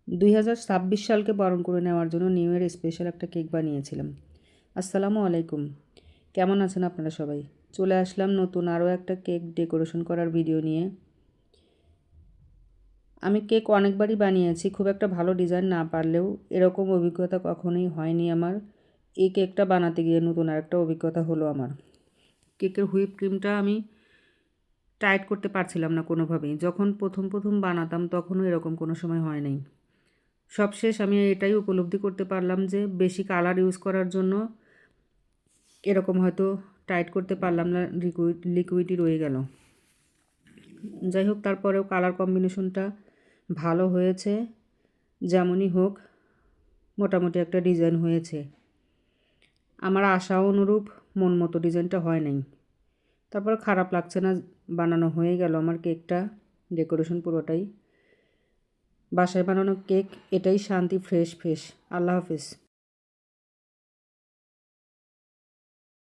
2026 সালকে বরণ করে নেওয়ার জন্য নিউ ইয়ার স্পেশাল একটা কেক বানিয়েছিলাম। আসসালামু আলাইকুম, কেমন আছেন আপনারা সবাই? চলে আসলাম নতুন আরও একটা কেক ডেকোরেশন করার ভিডিও নিয়ে। আমি কেক অনেকবারই বানিয়েছি, খুব একটা ভালো ডিজাইন না পারলেও এরকম অভিজ্ঞতা কখনোই হয়নি আমার। এই কেকটা বানাতে গিয়ে নতুন আরেকটা অভিজ্ঞতা হলো আমার। কেকের হুইপ ক্রিমটা আমি টাইট করতে পারছিলাম না কোনোভাবেই। যখন প্রথম বানাতাম তখনও এরকম কোনো সময় হয় নাই। সবশেষ আমি এটাই উপলব্ধি করতে পারলাম যে বেশি কালার ইউজ করার জন্য এরকম হয়তো টাইট করতে পারলাম না, লিকুইডই রয়ে গেল। যাই হোক, তারপরেও কালার কম্বিনেশনটা ভালো হয়েছে। যেমনই হোক, মোটামুটি একটা ডিজাইন হয়েছে। আমার আশা অনুরূপ মন মতো ডিজাইনটা হয় নাই। তারপর খারাপ লাগছে না, বানানো হয়ে গেল আমার কেকটা, ডেকোরেশন পুরোটাই। বাসায় বানানো কেক এটাই শান্তি, ফ্রেশ। আল্লাহ হাফিজ।